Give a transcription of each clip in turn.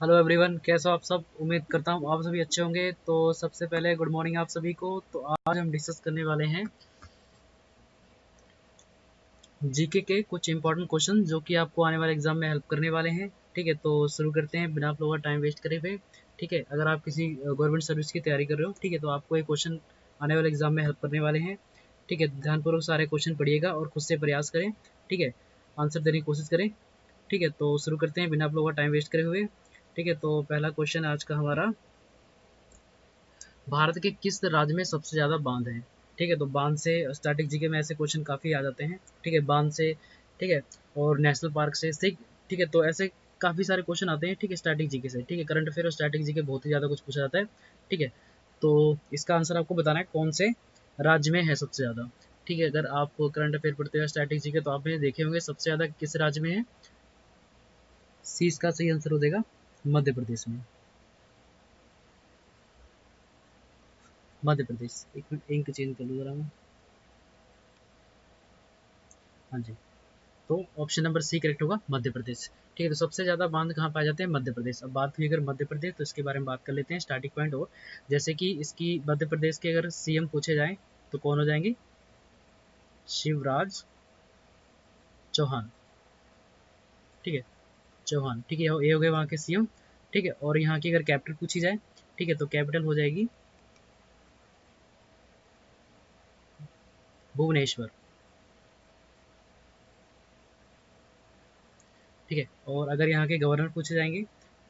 Hello everyone, कैसे हो आप सब। उम्मीद करता हूँ आप सभी अच्छे होंगे। तो सबसे पहले गुड मॉर्निंग आप सभी को। तो आज हम डिस्कस करने वाले हैं जीके के कुछ इंपॉर्टेंट क्वेश्चन जो कि आपको आने वाले एग्जाम में हेल्प करने वाले हैं। ठीक है, तो शुरू करते हैं बिना आप लोगों का टाइम वेस्ट करे हुए। ठीक है, अगर आप किसी गवर्नमेंट सर्विस की तैयारी कर रहे हो, ठीक है, तो आपको ये क्वेश्चन आने वाले एग्जाम में हेल्प करने वाले हैं। ठीक है, ध्यानपूर्वक सारे क्वेश्चन पढ़िएगा और खुद से प्रयास करें। ठीक है, आंसर देने की कोशिश करें। ठीक है, तो शुरू करते हैं बिना आप लोगों का टाइम वेस्ट करे हुए। ठीक है, तो पहला क्वेश्चन आज का हमारा, भारत के किस राज्य में सबसे ज़्यादा बांध है। ठीक है, तो बांध से स्टैटिक जीके में ऐसे क्वेश्चन काफ़ी आ जाते हैं। ठीक है, बांध से, ठीक है, और नेशनल पार्क से, ठीक है, तो ऐसे काफ़ी सारे क्वेश्चन आते हैं। ठीक है, स्टैटिक जीके से। ठीक है, करंट अफेयर और स्टैटिक जीके बहुत ही ज़्यादा कुछ पूछा जाता है। ठीक है, तो इसका आंसर आपको बताना है कौन से राज्य में है सबसे ज़्यादा। ठीक है, अगर आप करंट अफेयर पढ़ते हो स्टैटिक जीके तो आपने देखे होंगे सबसे ज़्यादा किस राज्य में है। सी इसका सही आंसर हो जाएगा, मध्य प्रदेश में। मध्य प्रदेश। एक मिनट इंक चेंज कर लूँ जरा मैं। हाँ जी, तो ऑप्शन नंबर सी करेक्ट होगा, मध्य प्रदेश। ठीक है, तो सबसे ज़्यादा बांध कहाँ पाए जाते हैं, मध्य प्रदेश। अब बात हुई अगर मध्य प्रदेश, तो इसके बारे में बात कर लेते हैं स्टार्टिंग पॉइंट। और जैसे कि इसकी मध्य प्रदेश के अगर सीएम पूछे जाएं तो कौन हो जाएंगे, शिवराज चौहान। ठीक है, चौहान। ठीक है, ये हो गए वहाँ के सीएम। ठीक है, और यहाँ की अगर कैपिटल पूछी जाए, ठीक है, तो कैपिटल हो जाएगी भुवनेश्वर। ठीक है, और अगर यहाँ के गवर्नर पूछे जाएंगे,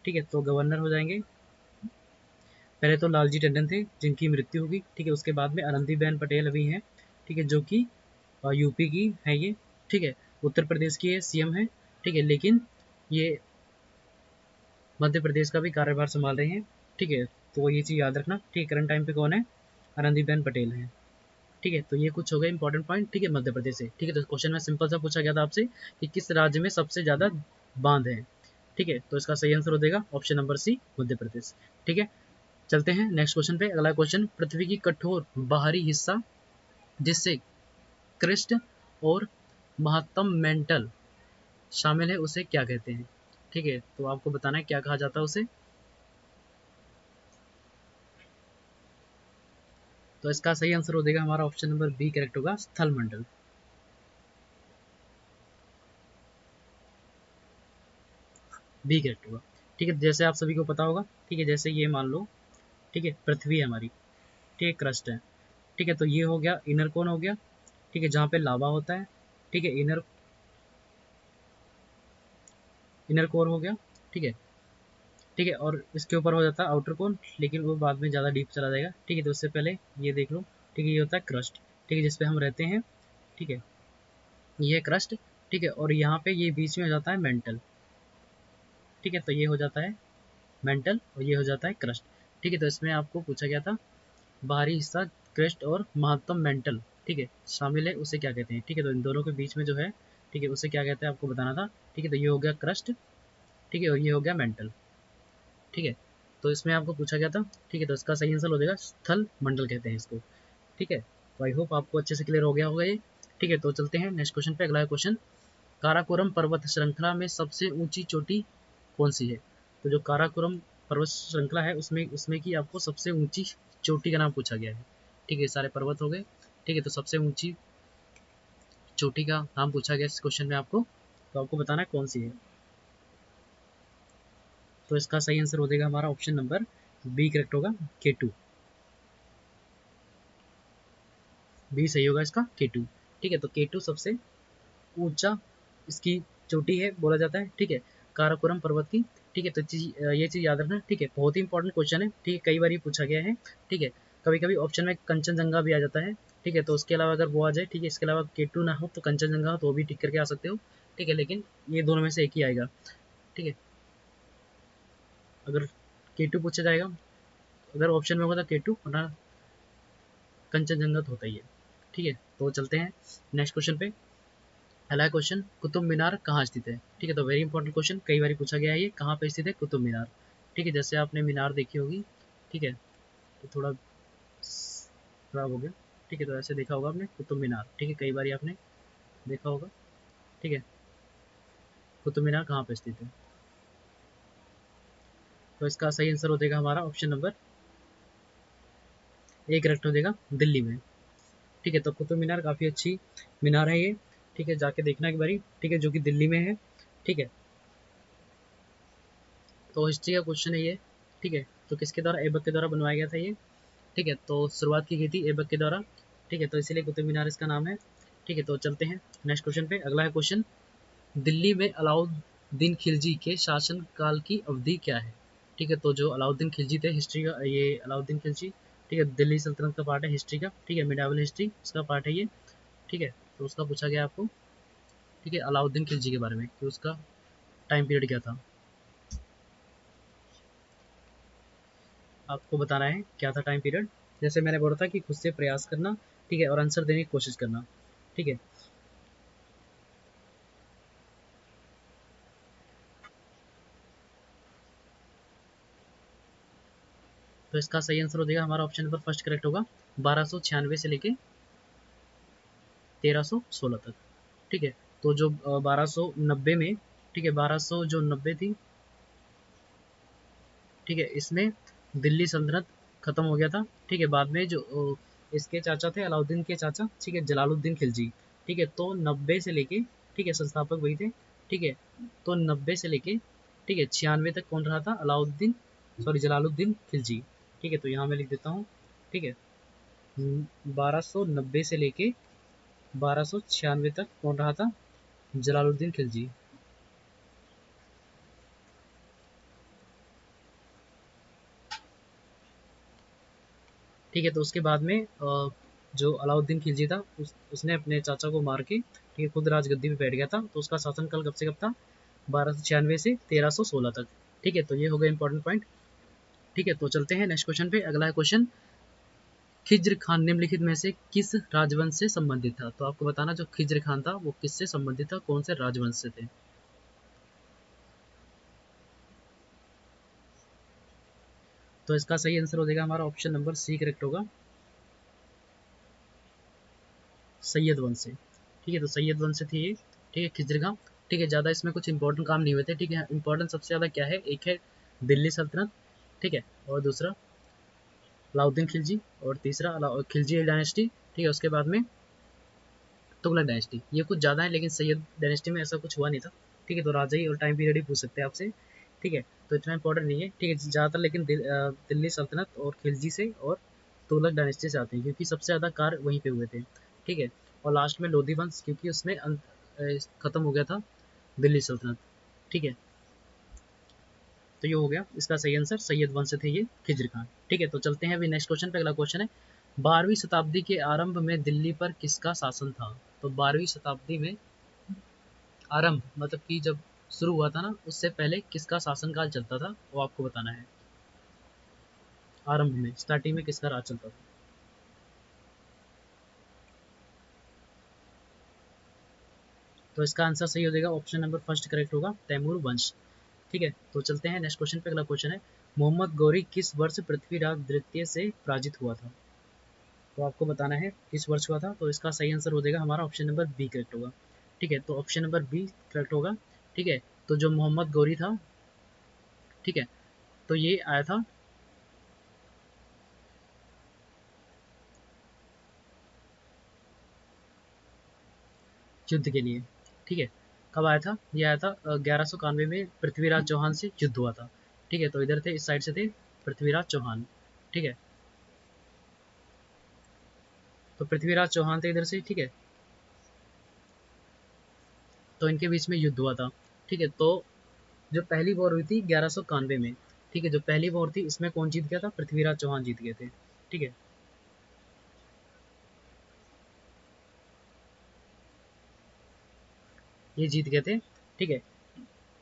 ठीक है, तो गवर्नर हो जाएंगे, पहले तो लालजी टंडन थे जिनकी मृत्यु होगी। ठीक है, उसके बाद में आनंदीबेन पटेल अभी हैं। ठीक है, जो कि यूपी की है ये। ठीक है, उत्तर प्रदेश की ये सीएम है। ठीक है, लेकिन ये मध्य प्रदेश का भी कार्यभार संभाल रहे हैं। ठीक है, तो ये चीज़ याद रखना। ठीक है, करंट टाइम पे कौन है, आनंदीबेन पटेल हैं। ठीक है, तो ये कुछ हो गए इंपॉर्टेंट पॉइंट। ठीक है, मध्य प्रदेश से। ठीक है, तो क्वेश्चन में सिंपल सा पूछा गया था आपसे कि किस राज्य में सबसे ज़्यादा बांध है। ठीक है, तो इसका सही आंसर हो जाएगा ऑप्शन नंबर सी, मध्य प्रदेश। ठीक है, चलते हैं नेक्स्ट क्वेश्चन पे। अगला क्वेश्चन, पृथ्वी की कठोर बाहरी हिस्सा जिससे क्रिस्ट और महत्तम मेंटल शामिल है उसे क्या कहते हैं। ठीक है, तो आपको बताना है क्या कहा जाता है उसे। तो इसका सही आंसर हो जाएगा हमारा ऑप्शन नंबर बी करेक्ट होगा, स्थल मंडल। बी करेक्ट होगा। ठीक है, जैसे आप सभी को पता होगा। ठीक है, जैसे ये मान लो, ठीक है, पृथ्वी है हमारी। ठीक है, क्रस्ट है। ठीक है, तो ये हो गया इनर कोन हो गया। ठीक है, जहाँ पे लावा होता है। ठीक है, इनर इनर कोर हो गया। ठीक है, ठीक है, और इसके ऊपर हो जाता है आउटर कोन, लेकिन वो बाद में ज़्यादा डीप चला जाएगा। ठीक है, तो उससे पहले ये देख लो। ठीक है, ये होता है क्रस्ट। ठीक है, जिसपे हम रहते हैं। ठीक है, ये क्रस्ट। ठीक है, और यहाँ पे ये बीच में हो जाता है मेंटल। ठीक है, तो ये हो जाता है मेंटल और ये हो जाता है क्रस्ट। ठीक है, तो इसमें आपको पूछा गया था बाहरी हिस्सा क्रस्ट और महत्तम मेंटल, ठीक है, शामिल है उसे क्या कहते हैं। ठीक है, तो इन दोनों के बीच में जो है, ठीक है, उसे क्या कहते हैं आपको बताना था। ठीक है, तो ये हो गया क्रस्ट। ठीक है, और ये हो गया मेंटल। ठीक है, तो इसमें आपको पूछा गया था। ठीक है, तो इसका सही आंसर हो जाएगा स्थल मंडल कहते हैं इसको। ठीक है, तो आई होप आपको अच्छे से क्लियर हो गया होगा ये। ठीक है, तो चलते हैं नेक्स्ट क्वेश्चन पे। अगला क्वेश्चन, काराकोरम पर्वत श्रृंखला में सबसे ऊंची चोटी कौन सी है। तो जो काराकोरम पर्वत श्रृंखला है उसमें उसमें की आपको सबसे ऊंची चोटी का नाम पूछा गया है। ठीक है, सारे पर्वत हो गए। ठीक है, तो सबसे ऊंची चोटी का नाम पूछा गया इस क्वेश्चन में आपको। तो आपको बताना है कौन सी है। तो इसका सही आंसर हो जाएगा हमारा ऑप्शन नंबर बी करेक्ट होगा, K2। बी सही होगा इसका, K2। ठीक है, तो K2 सबसे ऊंचा इसकी चोटी है बोला जाता है। ठीक है, काराकोरम पर्वत की। ठीक है, तो ये चीज़ याद रखना। ठीक है, बहुत ही इंपॉर्टेंट क्वेश्चन है। ठीक है, कई बार ये पूछा गया है। ठीक है, कभी कभी ऑप्शन में कंचनजंगा भी आ जाता है। ठीक है, तो उसके अलावा अगर वो आ जाए, ठीक है, इसके अलावा K2 ना हो तो कंचनजंगा हो तो वो भी टिक करके आ सकते हो। ठीक है, लेकिन ये दोनों में से एक ही आएगा। ठीक है, अगर K2 पूछा जाएगा, अगर ऑप्शन में होगा तो K2, वरना कंचनजंगा तो होता ही है। ठीक है, तो चलते हैं नेक्स्ट क्वेश्चन पे। पहला क्वेश्चन, कुतुब मीनार कहाँ स्थित है। ठीक है, तो वेरी इंपॉर्टेंट क्वेश्चन, कई बार पूछा गया है ये, कहाँ पे स्थित है कुतुब मीनार। ठीक है, जैसे आपने मीनार देखी होगी। ठीक है, तो थोड़ा खराब हो गया। ठीक है, तो ऐसे देखा होगा आपने कुतुब मीनार। ठीक है, कई बार आपने देखा होगा। ठीक है, कुतुब मीनार कहाँ पे स्थित है। तो इसका सही आंसर हो जाएगा हमारा ऑप्शन नंबर ए करेक्ट हो जाएगा, दिल्ली में। ठीक है, तो कुतुब मीनार काफ़ी अच्छी मीनार है ये। ठीक है, जाके देखना एक बारी। ठीक है, जो कि दिल्ली में है। ठीक है, तो हिस्ट्री का क्वेश्चन है ये। ठीक है, तो किसके द्वारा, ऐबक के द्वारा बनवाया गया था ये। ठीक है, तो शुरुआत की गई थी ऐबक के द्वारा। ठीक है, तो इसीलिए कुतुब मीनार इसका नाम है। ठीक है, तो चलते हैं नेक्स्ट क्वेश्चन पे। अगला है क्वेश्चन, दिल्ली में अलाउद्दीन खिलजी के शासन काल की अवधि क्या है। ठीक है, तो जो अलाउद्दीन खिलजी थे, हिस्ट्री का ये अलाउद्दीन खिलजी। ठीक है, दिल्ली सल्तनत का पार्ट है हिस्ट्री का। ठीक है, मिडावल हिस्ट्री उसका पार्ट है ये। ठीक है, तो उसका पूछा गया आपको। ठीक है, अलाउद्दीन खिलजी के बारे में कि उसका टाइम पीरियड क्या था, आपको बताना है क्या था टाइम पीरियड। जैसे मैंने बोला था कि खुद से प्रयास करना। ठीक है, और आंसर देने की कोशिश करना। ठीक है, तो इसका सही आंसर हो जाएगा हमारा ऑप्शन नंबर फर्स्ट करेक्ट होगा, 1296 से लेके 1316 तक। ठीक है, तो जो 1290 में, ठीक है 1200 जो 90 थी, ठीक है इसमें दिल्ली सल्तनत खत्म हो गया था। ठीक है, बाद में जो इसके चाचा थे, अलाउद्दीन के चाचा, ठीक है जलालुद्दीन खिलजी। ठीक है, तो 90 से लेके, ठीक है संस्थापक वही थे। ठीक है, तो 90 से लेके, ठीक है 96 तक कौन रहा था, अलाउद्दीन, सॉरी जलालुद्दीन खिलजी। ठीक है, तो यहाँ मैं लिख देता हूँ। ठीक है, 1290 से लेके 1296 तक कौन रहा था, जलालुद्दीन खिलजी। ठीक है, तो उसके बाद में जो अलाउद्दीन खिलजी था, उसने अपने चाचा को मार के, ठीक है खुद राजगद्दी पे बैठ गया था। तो उसका शासनकाल कब से कब था, 1296 से 1316 तक। ठीक है, तो ये हो गया इंपॉर्टेंट पॉइंट। ठीक है, तो चलते हैं नेक्स्ट क्वेश्चन पे। अगला है क्वेश्चन, खिज्र खान निम्नलिखित में से किस राजवंश से संबंधित था। तो आपको बताना जो खिज्र खान था वो किससे संबंधित था, कौन से राजवंश से थे। तो इसका सही आंसर हो जाएगा हमारा ऑप्शन नंबर सी करेक्ट होगा, सैयद वंश से। ठीक है, तो सैयद वंश से थी ये। ठीक है, खिजरगा। ठीक है, ज़्यादा इसमें कुछ इंपॉर्टेंट काम नहीं हुए थे। ठीक है, इंपॉर्टेंट सबसे ज़्यादा क्या है, एक है दिल्ली सल्तनत, ठीक है, और दूसरा अलाउद्दीन खिलजी, और तीसरा खिलजी डायनेस्टी। ठीक है, उसके बाद में तुगलक डायनेस्टी। ये कुछ ज़्यादा है, लेकिन सैयद डायनेस्टी में ऐसा कुछ हुआ नहीं था। ठीक है, तो राजा ही और टाइम पीरियड ही पूछ सकते हैं आपसे। ठीक है, तो इतना इंपॉर्टेंट नहीं है। ठीक है, ज़्यादातर लेकिन दिल्ली सल्तनत और खिलजी से और तुगलक डायनेस्टी से आते हैं, क्योंकि सबसे ज़्यादा कार्य वहीं पे हुए थे। ठीक है, और लास्ट में लोधी वंश, क्योंकि उसमें खत्म हो गया था दिल्ली सल्तनत। ठीक है, तो ये हो गया इसका सही आंसर, सैयद वंश थे ये खिज्र खान। ठीक है, तो चलते हैं अभी नेक्स्ट क्वेश्चन पे। अगला क्वेश्चन है, 12वीं शताब्दी के आरंभ में दिल्ली पर किसका शासन था। तो 12वीं शताब्दी में आरंभ मतलब कि जब शुरू हुआ था ना, उससे पहले किसका शासनकाल चलता था, वो आपको बताना है। आरंभ में, स्टार्टिंग में किसका राज चलता था। तो इसका आंसर सही हो जाएगा, ऑप्शन नंबर फर्स्ट करेक्ट होगा, तैमूर वंश। ठीक है, तो चलते हैं नेक्स्ट क्वेश्चन पे। अगला क्वेश्चन है, मोहम्मद गौरी किस वर्ष पृथ्वीराज द्वितीय से पराजित हुआ था। तो आपको बताना है किस वर्ष हुआ था। तो इसका सही आंसर हो जाएगा हमारा ऑप्शन नंबर बी करेक्ट होगा। ठीक है, तो ऑप्शन नंबर बी करेक्ट होगा। ठीक है, तो जो मोहम्मद गौरी था, ठीक है, तो ये आया था युद्ध के लिए। ठीक है, कब आया था, ये आया था 1191 में पृथ्वीराज चौहान से युद्ध हुआ था। ठीक है, तो इधर थे, इस साइड से थे पृथ्वीराज चौहान। ठीक है, तो पृथ्वीराज चौहान थे इधर से। ठीक है, तो इनके बीच में युद्ध हुआ था। ठीक है, तो जो पहली वॉर हुई थी 1191 में। ठीक है, जो पहली वॉर थी इसमें कौन जीत गया था, पृथ्वीराज चौहान जीत गए थे। ठीक है, ये जीत गए थे। ठीक है,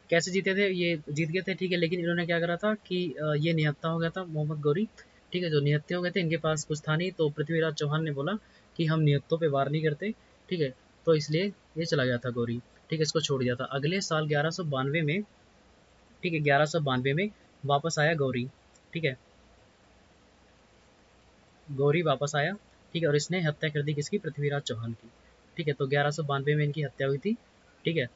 कैसे जीते थे, ये जीत गए थे। ठीक है, लेकिन इन्होंने क्या करा था कि ये निहत्था हो गया था मोहम्मद गौरी। ठीक है, जो निहत्थे हो गए थे, इनके पास कुछ था नहीं, तो पृथ्वीराज चौहान ने बोला कि हम निहत्तों पे वार नहीं करते। ठीक है, तो इसलिए ये चला गया था गौरी। ठीक है, इसको छोड़ दिया था। अगले साल 1192 में, ठीक है 1192 में वापस आया गौरी। ठीक है, गौरी वापस आया। ठीक है, और इसने हत्या कर दी किसकी, पृथ्वीराज चौहान की। ठीक है, तो 1192 में इनकी हत्या हुई थी। ठीक है,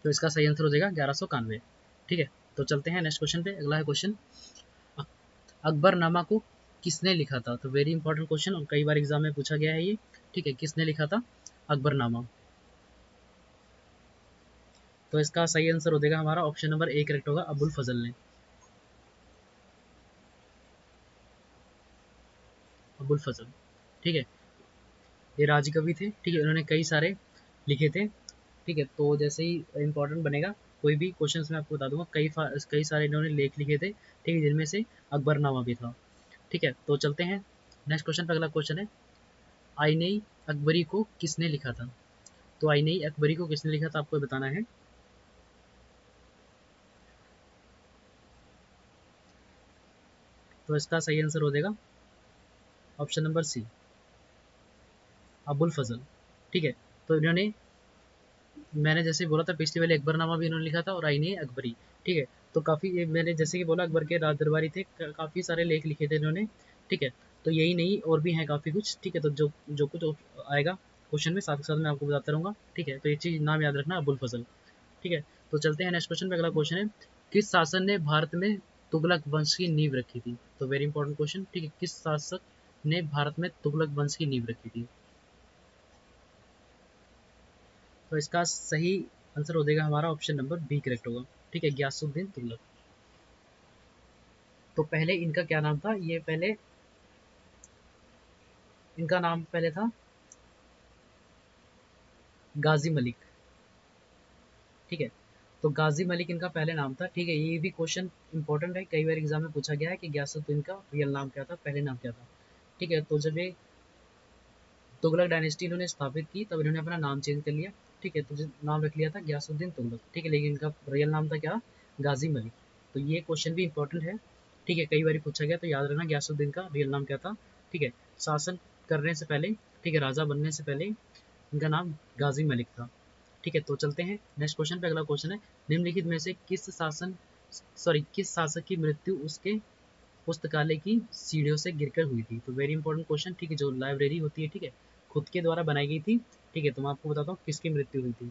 तो इसका सही आंसर हो जाएगा 1191। ठीक है, तो चलते हैं नेक्स्ट क्वेश्चन पे। अगला है क्वेश्चन, अकबरनामा को किसने लिखा था? तो वेरी इंपॉर्टेंट क्वेश्चन और कई बार एग्जाम में पूछा गया है ये। ठीक है, किसने लिखा था अकबरनामा? तो इसका सही आंसर हो जाएगा हमारा ऑप्शन नंबर ए करेक्ट होगा, अबुल फजल ने। अबुल फजल, ठीक है, ये राजकवि थे। ठीक है, उन्होंने कई सारे लिखे थे। ठीक है, तो जैसे ही इम्पोर्टेंट बनेगा कोई भी क्वेश्चन मैं आपको बता दूंगा, कई सारे इन्होंने लेख लिखे थे। ठीक है, जिनमें से अकबरनामा भी था। ठीक है, तो चलते हैं नेक्स्ट क्वेश्चन पर। अगला क्वेश्चन है, आईने अकबरी को किसने लिखा था? तो आईने अकबरी को किसने लिखा था आपको बताना है। तो इसका सही आंसर हो जाएगा ऑप्शन नंबर सी, अबुल फजल। ठीक है, तो इन्होंने, मैंने जैसे बोला था पिछली वाले अकबरनामा भी इन्होंने लिखा था और आईने अकबरी। ठीक है, तो काफ़ी ये मैंने जैसे कि बोला अकबर के राज दरबारी थे, काफ़ी सारे लेख लिखे थे इन्होंने। ठीक है, तो यही नहीं और भी हैं काफ़ी कुछ। ठीक है, तो जो जो कुछ आएगा क्वेश्चन में साथ के साथ मैं आपको बताता रहूँगा। ठीक है, तो ये चीज़ नाम याद रखना, अबुल फजल। ठीक है, तो चलते हैं नेक्स्ट क्वेश्चन पे। अगला क्वेश्चन है, किस शासन ने भारत में तुगलक वंश की नींव रखी थी? तो वेरी इंपॉर्टेंट क्वेश्चन। ठीक है, किस शासक ने भारत में तुगलक वंश की नींव रखी थी? तो इसका सही आंसर हो जाएगा हमारा ऑप्शन नंबर बी करेक्ट होगा। ठीक है, गयासुद्दीन तुगलक। तो पहले इनका क्या नाम था? ये पहले इनका नाम पहले था गाजी मलिक। ठीक है, तो गाजी मलिक इनका पहले नाम था। ठीक है, ये भी क्वेश्चन इंपॉर्टेंट है, कई बार एग्जाम में पूछा गया है कि गयासुद्दीन का रियल नाम क्या था, पहले नाम क्या था। ठीक है, तो जब ये तुगलक डायनेस्टी इन्होंने स्थापित की तब इन्होंने अपना नाम चेंज कर लिया। ठीक है, तो नाम रख लिया था गयासुद्दीन तुगलक। ठीक है, लेकिन इनका रियल नाम था क्या? गाजी मलिक। तो ये क्वेश्चन भी इंपॉर्टेंट है। ठीक है, कई बार पूछा गया, तो याद रखना गयासुद्दीन का रियल नाम क्या था। ठीक है, शासन करने से पहले, ठीक है, राजा बनने से पहले इनका नाम गाजी मलिक था। ठीक है, तो चलते हैं नेक्स्ट क्वेश्चन पे। अगला क्वेश्चन है, निम्नलिखित में से किस शासक की मृत्यु उसके पुस्तकालय की सीढ़ियों से गिरकर हुई थी? तो वेरी इंपॉर्टेंट क्वेश्चन। ठीक है, जो लाइब्रेरी होती है, ठीक है, खुद के द्वारा बनाई गई थी। ठीक है, तो मैं आपको बताता हूँ किसकी मृत्यु हुई थी।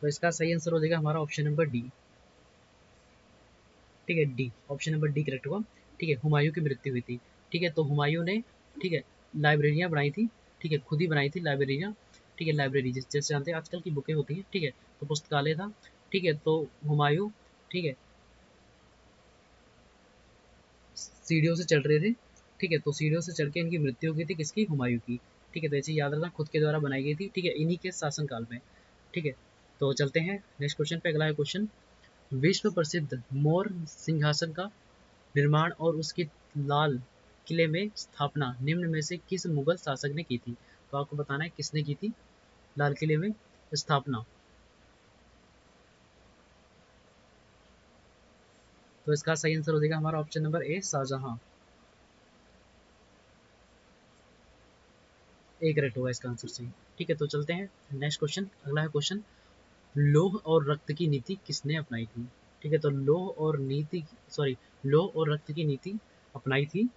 तो इसका सही आंसर हो जाएगा हमारा ऑप्शन नंबर डी। ठीक है, D, option number D correct होगा। ठीक है, हुमायूं की मृत्यु हुई थी। ठीक है, तो हुमायूं ने, ठीक है, लाइब्रेरियाँ बनाई थी। ठीक है, खुद ही बनाई थी लाइब्रेरियाँ। ठीक है, लाइब्रेरी जैसे जानते हैं आजकल की बुकें होती हैं। ठीक है, तो पुस्तकालय था। ठीक है, तो हुमायूं, ठीक है, सीढ़ियों से चढ़ रहे थे। ठीक है, तो सीढ़ियों से चढ़ के इनकी मृत्यु हो गई थी, किसकी? हुमायूं की। ठीक है, तो ये चीज़ याद रखना, खुद के द्वारा बनाई गई थी। ठीक है, इन्हीं के शासनकाल में। ठीक है, तो चलते हैं नेक्स्ट क्वेश्चन पे। अगला है क्वेश्चन, विश्व प्रसिद्ध मोर सिंहासन का निर्माण और उसकी लाल किले में स्थापना निम्न में से किस मुगल शासक ने की थी? तो आपको बताना है किसने की थी लाल किले में स्थापना। तो इसका सही आंसर हो जाएगा हमारा option number A, Shahjahan. A correct होगा इसका आंसर सही। ठीक है, तो चलते हैं नेक्स्ट क्वेश्चन। अगला है क्वेश्चन, लौह और रक्त की नीति किसने अपनाई थी? ठीक है, तो लौह और रक्त की नीति अपनाई थी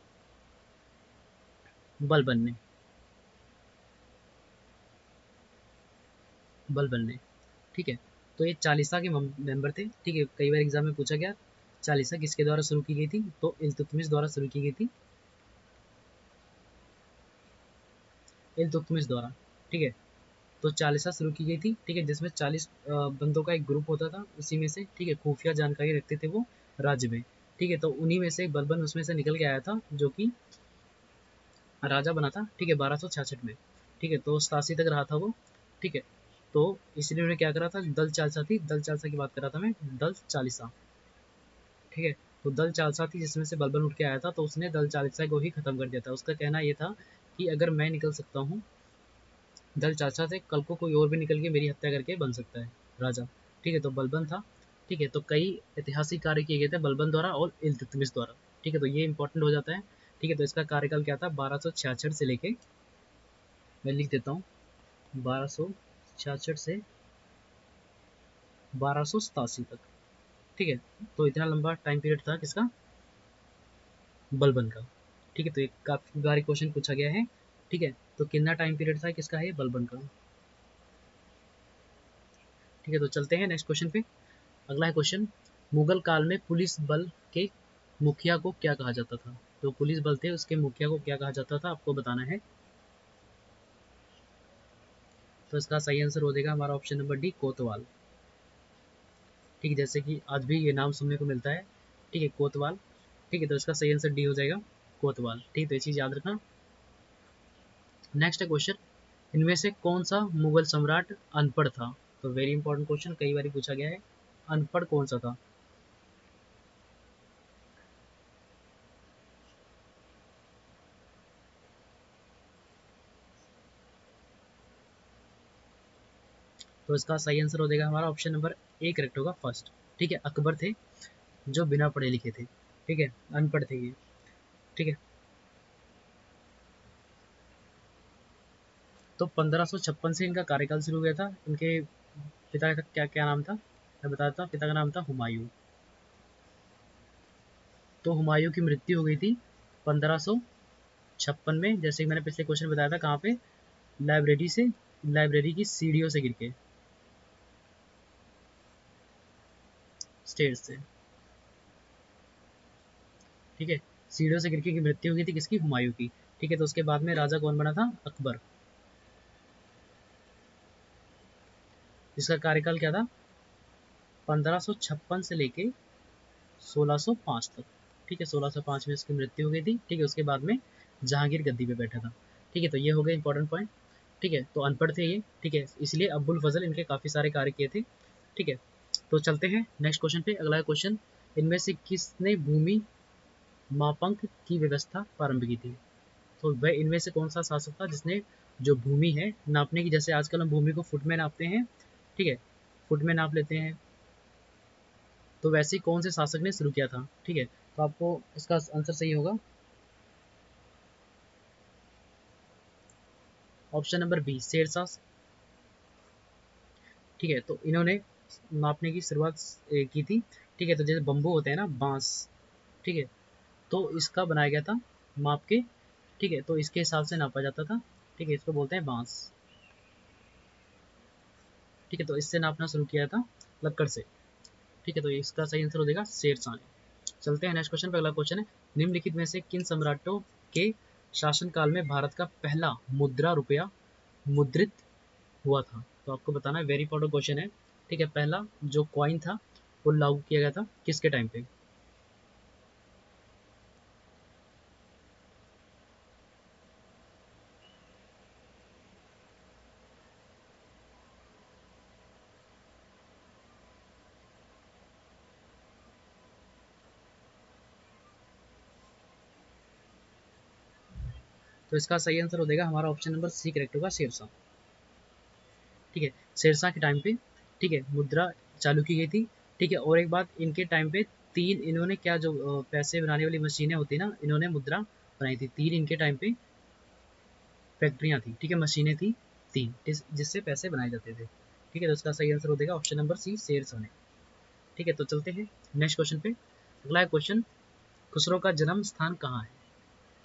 बलबन ने। बलबन ने, ठीक है, तो ये चालीसा के मेंबर थे। ठीक है, कई बार एग्जाम में पूछा गया चालीसा किसके द्वारा शुरू की गई थी? तो इल्तुतमिश द्वारा शुरू की गई थी। इल्तुतमिश द्वारा। ठीक है, तो चालीसा शुरू की गई थी। ठीक है, जिसमें 40 बंदों का एक ग्रुप होता था, उसी में से, ठीक है, खुफिया जानकारी रखते थे वो राज्य में। ठीक है, तो उन्हीं में से बलबन उसमें से निकल के आया था, जो कि राजा बना था। ठीक है, 1266 में। ठीक है, तो 87 तक रहा था वो। ठीक है, तो इसलिए उन्होंने क्या करा था, दल चालसा थी, दल चालसा की बात कर रहा था मैं, दल चालीसा। ठीक है, तो दल चालसा थी जिसमें से बलबन उठ के आया था, तो उसने दल चालीसा को ही खत्म कर दिया था। उसका कहना ये था कि अगर मैं निकल सकता हूँ दल चाचा से, कल को कोई और भी निकल के मेरी हत्या करके बन सकता है राजा। ठीक है, तो बलबन था। ठीक है, तो कई ऐतिहासिक कार्य किए गए थे बलबन द्वारा और इल्तुतमिश द्वारा। ठीक है, तो ये इंपॉर्टेंट हो जाता है। ठीक है, तो इसका कार्यकाल क्या था, 1266 से लेके, मैं लिख देता हूँ, 1266 से 1287 तक। ठीक है, तो इतना लंबा टाइम पीरियड था किसका, बलबन का। ठीक है, तो एक काफी बार क्वेश्चन पूछा गया है। ठीक है, तो कितना टाइम पीरियड था किसका है, बलबन का। ठीक है, तो चलते हैं नेक्स्ट क्वेश्चन पे। अगला है क्वेश्चन, मुगल काल में पुलिस बल के मुखिया को क्या कहा जाता था? तो पुलिस बल थे, उसके मुखिया को क्या कहा जाता था, आपको बताना है। तो इसका सही आंसर हो जाएगा हमारा ऑप्शन नंबर डी, कोतवाल। ठीक है, जैसे कि आज भी ये नाम सुनने को मिलता है। ठीक है, कोतवाल। ठीक है, तो इसका सही आंसर डी हो जाएगा, कोतवाल। ठीक है, तो ये चीज़ याद रखना। नेक्स्ट है क्वेश्चन, इनमें से कौन सा मुगल सम्राट अनपढ़ था? तो वेरी इंपॉर्टेंट क्वेश्चन, कई बार पूछा गया है। अनपढ़ कौन सा था? तो इसका सही आंसर हो जाएगा हमारा ऑप्शन नंबर ए करेक्ट होगा, फर्स्ट। ठीक है, अकबर थे, जो बिना पढ़े लिखे थे। ठीक है, अनपढ़ थे ये। ठीक है, तो 1556 से इनका कार्यकाल शुरू हुआ था। इनके पिता का क्या क्या नाम था, मैं बताता हूँ। पिता का नाम था हुमायूं। तो हुमायूं की मृत्यु हो गई थी 1556 में, जैसे कि मैंने पिछले क्वेश्चन बताया था, कहाँ पे? लाइब्रेरी से, लाइब्रेरी की सीढ़ियों से गिर के, स्टेज से। ठीक है, सीढ़ियों से गिर के की मृत्यु हो गई थी किसकी? हुमायूं की। ठीक है, तो उसके बाद में राजा कौन बना था? अकबर। जिसका कार्यकाल क्या था? 1556 से लेके 1605 तक। ठीक है, 1605 में इसकी मृत्यु हो गई थी। ठीक है, उसके बाद में जहांगीर गद्दी पे बैठा था। ठीक है, तो ये हो गए इंपॉर्टेंट पॉइंट। ठीक है, तो अनपढ़ थे ये। ठीक है, इसलिए अब्बुल फजल इनके काफ़ी सारे कार्य किए थे। ठीक है, तो चलते हैं नेक्स्ट क्वेश्चन पे। अगला क्वेश्चन, इनमें से किसने भूमि मापांक की व्यवस्था प्रारंभ की थी? तो वह इनमें से कौन सा शासक था जिसने जो भूमि है नापने की, जैसे आजकल हम भूमि को फुट में नापते हैं। ठीक है, फुट में नाप लेते हैं, तो वैसे ही कौन से शासक ने शुरू किया था? ठीक है, तो आपको इसका आंसर सही होगा ऑप्शन नंबर बी, शेरशाह। ठीक है, तो इन्होंने नापने की शुरुआत की थी। ठीक है, तो जैसे बम्बू होते हैं ना, बांस। ठीक है, तो इसका बनाया गया था माप के। ठीक है, तो इसके हिसाब से नापा जाता था। ठीक है, इसको बोलते हैं बांस। ठीक है, तो इससे नापना शुरू किया था, लक्कड़ से। ठीक है, तो इसका सही आंसर हो जाएगा शेरशाह ने। चलते हैं नेक्स्ट क्वेश्चन पे। अगला क्वेश्चन है, निम्नलिखित में से किन सम्राटों के शासनकाल में भारत का पहला मुद्रा रुपया मुद्रित हुआ था? तो आपको बताना है, वेरी इंपॉर्टेंट क्वेश्चन है। ठीक है, पहला जो कॉइन था वो लागू किया गया था किसके टाइम पे? तो इसका सही आंसर हो जाएगा हमारा ऑप्शन नंबर सी करेक्ट होगा, शेरशाह। ठीक है, शेरशाह के टाइम पे, ठीक है, मुद्रा चालू की गई थी। ठीक है, और एक बात, इनके टाइम पे तीन इन्होंने क्या जो पैसे बनाने वाली मशीनें होती ना, इन्होंने मुद्रा बनाई थी। तीन इनके टाइम पे फैक्ट्रियाँ थी। ठीक है, मशीनें थी तीन, जिससे पैसे बनाए जाते थे। ठीक है, तो इसका सही आंसर हो जाएगा ऑप्शन नंबर सी, शेरशाह ने। ठीक है, तो चलते हैं नेक्स्ट क्वेश्चन पे। अगला क्वेश्चन, खुसरो का जन्म स्थान कहाँ है?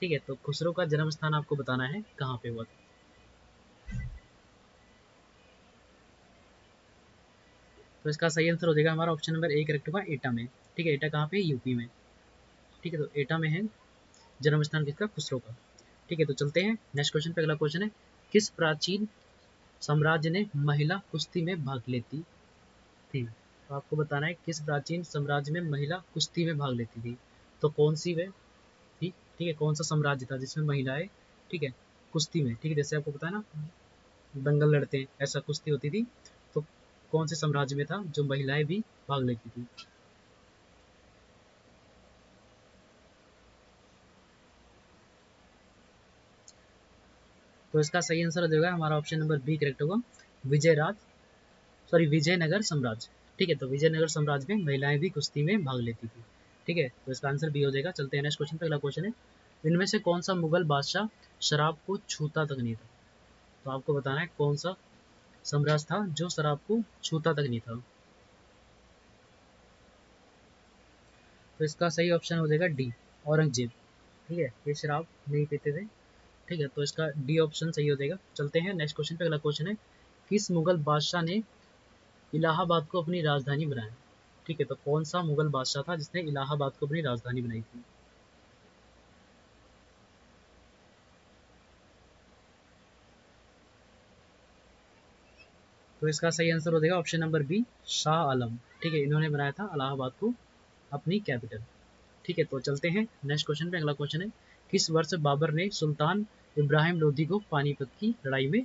ठीक है, तो खुसरो का जन्म स्थान आपको बताना है कहाँ पे हुआ था। तो इसका सही आंसर हो जाएगा हमारा ऑप्शन नंबर ए करेक्ट होगा, एटा में। ठीक है, एटा कहाँ पे? यूपी में। ठीक है, तो एटा में है जन्म स्थान किसका? खुसरो का। ठीक है, तो चलते हैं नेक्स्ट क्वेश्चन पे। अगला क्वेश्चन है, किस प्राचीन साम्राज्य ने महिला कुश्ती में भाग लेती थी? तो आपको बताना है किस प्राचीन साम्राज्य में महिला कुश्ती में भाग लेती थी। तो कौन सी वह थी? ठीक है, कौन सा साम्राज्य था जिसमें महिलाएं, ठीक है, कुश्ती में, ठीक है, जैसे आपको पता है ना, दंगल लड़ते हैं, ऐसा कुश्ती होती थी। तो कौन से साम्राज्य में था जो महिलाएं भी भाग लेती थी? तो इसका सही आंसर हो जाएगा हमारा ऑप्शन नंबर बी करेक्ट होगा, विजयराज, सॉरी, विजयनगर साम्राज्य। ठीक है, तो विजयनगर साम्राज्य में महिलाएं भी कुश्ती में भाग लेती थी। ठीक है, तो इसका आंसर बी हो जाएगा। चलते हैं नेक्स्ट क्वेश्चन पे। अगला क्वेश्चन है, इनमें से कौन सा मुगल बादशाह शराब को छूता तक नहीं था? तो आपको बताना है कौन सा साम्राज्य था जो शराब को छूता तक नहीं था। तो इसका सही ऑप्शन हो जाएगा डी, औरंगजेब। ठीक है, ये शराब नहीं पीते थे। ठीक है, तो इसका डी ऑप्शन सही हो जाएगा। चलते हैं नेक्स्ट क्वेश्चन पे। अगला क्वेश्चन है, किस मुगल बादशाह ने इलाहाबाद को अपनी राजधानी बनाया। ठीक है, तो कौन सा मुगल बादशाह था जिसने इलाहाबाद को अपनी राजधानी बनाई थी? तो इसका सही आंसर हो जाएगा option number B, Shah Alam. ठीक है, इन्होंने बनाया था इलाहाबाद को अपनी कैपिटल। ठीक है, तो चलते हैं नेक्स्ट क्वेश्चन पे। अगला क्वेश्चन है, किस वर्ष बाबर ने सुल्तान इब्राहिम लोदी को पानीपत की लड़ाई में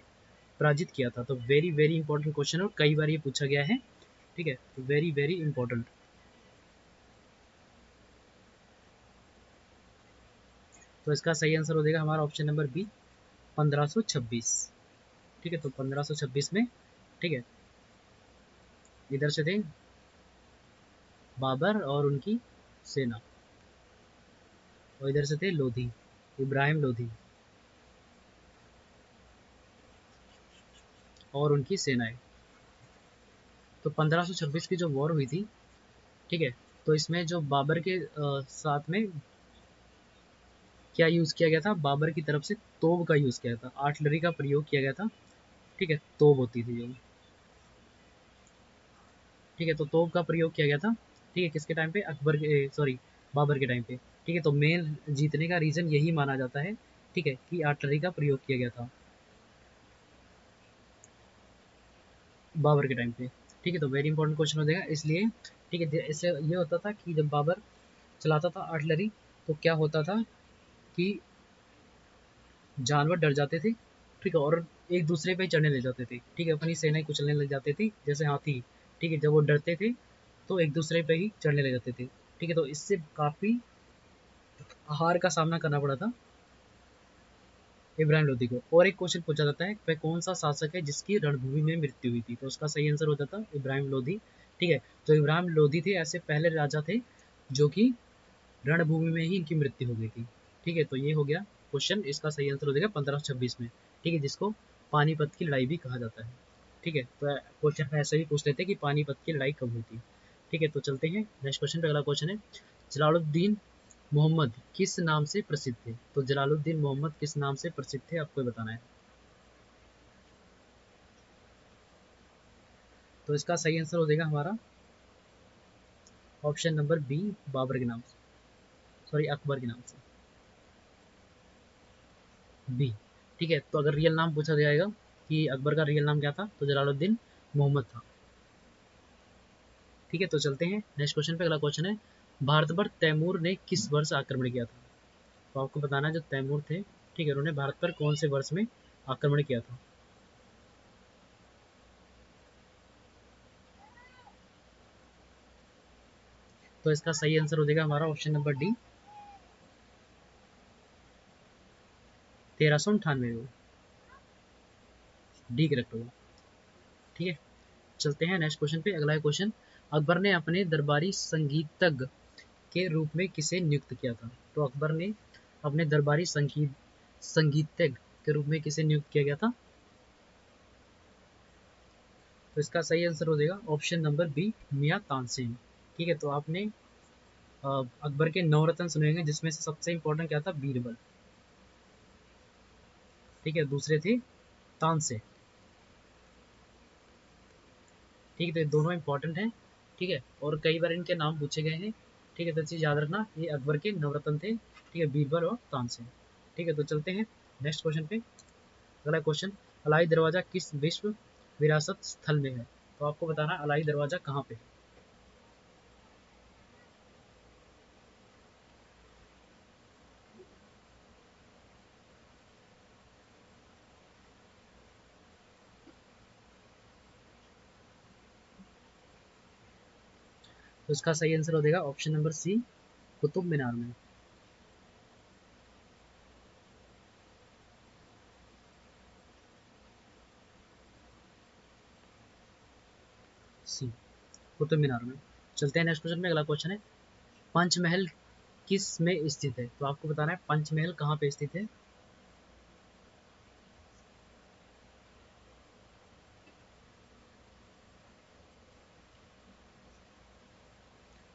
पराजित किया था? तो वेरी वेरी इंपॉर्टेंट क्वेश्चन है और कई बार ये पूछा गया है। ठीक है, तो वेरी वेरी इंपॉर्टेंट। तो इसका सही आंसर हो जाएगा हमारा ऑप्शन नंबर बी, 1526। ठीक है, तो 1526 में, ठीक है, इधर से थे बाबर और उनकी सेना, और इधर से थे लोधी, इब्राहिम लोधी और उनकी सेनाएं। तो 1526 की जो वॉर हुई थी, ठीक है, तो इसमें जो बाबर के साथ में क्या यूज़ किया गया था? बाबर की तरफ से तोप का यूज़ किया गया था, आर्टिलरी का प्रयोग किया गया था। ठीक है, तोप होती थी जो, ठीक है, तो तोप का प्रयोग किया गया था। ठीक है, किसके टाइम पे? अकबर के, सॉरी, बाबर के टाइम पे। ठीक है, तो मेन जीतने का रीज़न यही माना जाता है, ठीक है, कि आर्टिलरी का प्रयोग किया गया था बाबर के टाइम पे। ठीक है, तो वेरी इंपॉर्टेंट क्वेश्चन हो जाएगा इसलिए। ठीक है, इससे ये होता था कि जब बाबर चलाता था आर्टिलरी, तो क्या होता था कि जानवर डर जाते थे। ठीक है, और एक दूसरे पे चढ़ने लग जाते थे। ठीक है, अपनी सेनाएं कुचलने लग जाते थे जैसे हाथी। ठीक है, जब वो डरते थे तो एक दूसरे पे ही चढ़ने लग जाते थे। ठीक है, तो इससे काफ़ी हार का सामना करना पड़ा था इब्राहिम लोदी को। और एक क्वेश्चन पूछा जाता है, वह कौन सा शासक है जिसकी रणभूमि में मृत्यु हुई थी? तो उसका सही आंसर हो जाता इब्राहिम लोदी। ठीक है, तो इब्राहिम लोदी थे ऐसे पहले राजा थे जो कि रणभूमि में ही इनकी मृत्यु हो गई थी। ठीक है, तो ये हो गया क्वेश्चन। इसका सही आंसर हो जाएगा 1526 में। ठीक है, जिसको पानीपत की लड़ाई भी कहा जाता है। ठीक है, तो क्वेश्चन ऐसे भी पूछ लेते हैं कि पानीपत की लड़ाई कब हुई थी। ठीक है, तो चलते हैं नेक्स्ट क्वेश्चन पे। अगला क्वेश्चन है, जलालुद्दीन मोहम्मद किस नाम से प्रसिद्ध थे? तो जलालुद्दीन मोहम्मद किस नाम से प्रसिद्ध थे, आपको बताना है। तो इसका सही आंसर हो जाएगा हमारा ऑप्शन नंबर बी, बाबर के नाम से, सॉरी, अकबर के नाम से, बी। ठीक है, तो अगर रियल नाम पूछा जाएगा कि अकबर का रियल नाम क्या था, तो जलालुद्दीन मोहम्मद था। ठीक है, तो चलते हैं नेक्स्ट क्वेश्चन पे। अगला क्वेश्चन है, भारत पर तैमूर ने किस वर्ष आक्रमण किया था? तो आपको बताना है जो तैमूर थे, ठीक है, उन्होंने भारत पर कौन से वर्ष में आक्रमण किया था? तो इसका सही आंसर हो जाएगा हमारा ऑप्शन नंबर डी, 1398 में। डी करेक्ट होगा। ठीक है, चलते हैं नेक्स्ट क्वेश्चन पे। अगला क्वेश्चन, अकबर ने अपने दरबारी संगीतज्ञ के रूप में किसे नियुक्त किया था? तो अकबर ने अपने दरबारी संगीतज्ञ के रूप में किसे नियुक्त किया गया था? तो इसका सही आंसर हो जाएगा ऑप्शन नंबर बी, मियाँ तानसेन। ठीक है, तो आपने अकबर के नवरत्न सुने होंगे जिसमें से सबसे इंपॉर्टेंट क्या था? बीरबल। ठीक है, दूसरे थे तानसेन। ठीक है, तो ये दोनों इंपॉर्टेंट हैं। ठीक है, और कई बार इनके नाम पूछे गए हैं। ठीक है, तो चीज़ याद रखना, ये अकबर के नवरत्न थे। ठीक है, बीरबल और तानसेन। ठीक है, तो चलते हैं नेक्स्ट क्वेश्चन पे। अगला क्वेश्चन, अलाई दरवाज़ा किस विश्व विरासत स्थल में है? तो आपको बताना है अलाई दरवाज़ा कहाँ पे है। तो इसका सही आंसर हो जाएगा ऑप्शन नंबर सी, कुतुब मीनार में। सी, कुतुब मीनार में। चलते हैं नेक्स्ट क्वेश्चन में। अगला क्वेश्चन है, पंचमहल किस में स्थित है? तो आपको बताना है पंचमहल कहाँ पे स्थित है।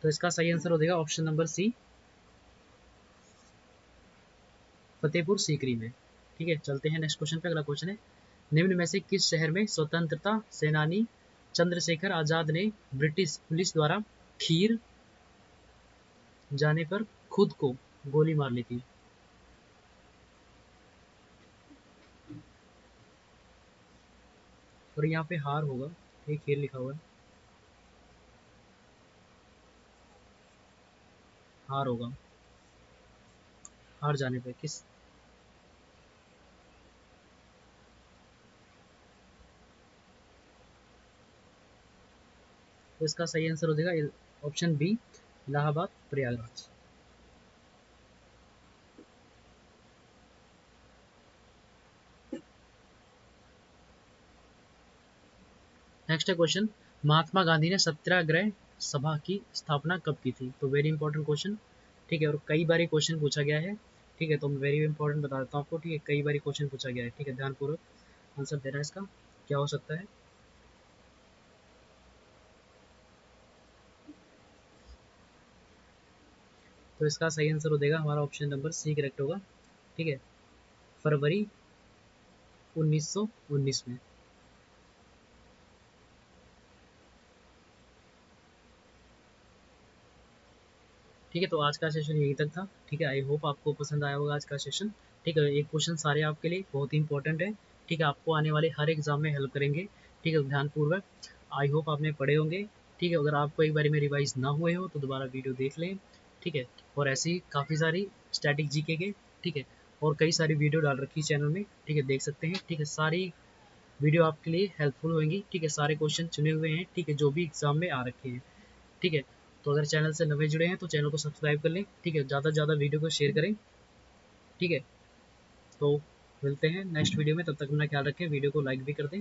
तो इसका सही आंसर हो जाएगा option number C, Fatehpur Sikri में। ठीक है, चलते हैं नेक्स्ट क्वेश्चन पे। अगला क्वेश्चन है, निम्न में से किस शहर में स्वतंत्रता सेनानी चंद्रशेखर आजाद ने ब्रिटिश पुलिस द्वारा खीर जाने पर खुद को गोली मार ली थी? और यहाँ पे हार होगा, ये खीर लिखा हुआ है, हार होगा, हार जाने पे किस, तो इसका सही आंसर हो जाएगा option B, Allahabad Prayagraj. Next है क्वेश्चन, महात्मा गांधी ने सत्याग्रह सभा की स्थापना कब की थी? तो वेरी इंपॉर्टेंट क्वेश्चन, ठीक है, और कई बार क्वेश्चन पूछा गया है, ठीक है, तो मैं वेरी इंपॉर्टेंट बता देता हूँ आपको, ठीक है, कई बार क्वेश्चन पूछा गया है, ठीक है, ध्यानपूर्वक आंसर देना है इसका, क्या हो सकता है? तो इसका सही आंसर हो जाएगा हमारा ऑप्शन नंबर सी करेक्ट होगा, ठीक है, फरवरी 1919 में। ठीक है, तो आज का सेशन यही तक था, ठीक है, आई होप आपको पसंद आया होगा आज का सेशन, ठीक है, एक क्वेश्चन सारे आपके लिए बहुत ही इंपॉर्टेंट है, ठीक है, आपको आने वाले हर एग्जाम में हेल्प करेंगे, ठीक है, ध्यानपूर्वक आई होप आपने पढ़े होंगे, ठीक है, अगर आपको एक बारी में रिवाइज ना हुए हो तो दोबारा वीडियो देख लें, ठीक है, और ऐसी काफ़ी सारी स्टैटिक जीके के, ठीक है, और कई सारी वीडियो डाल रखी है चैनल में, ठीक है, देख सकते हैं, ठीक है, सारी वीडियो आपके लिए हेल्पफुल होंगी, ठीक है, सारे क्वेश्चन चुने हुए हैं, ठीक है, जो भी एग्जाम में आ रखे हैं, ठीक है, तो अगर चैनल से नए जुड़े हैं तो चैनल को सब्सक्राइब कर लें, ठीक है, ज़्यादा से ज़्यादा वीडियो को शेयर करें, ठीक है, तो मिलते हैं नेक्स्ट वीडियो में, तब तक अपना ख्याल रखें, वीडियो को लाइक भी कर दें।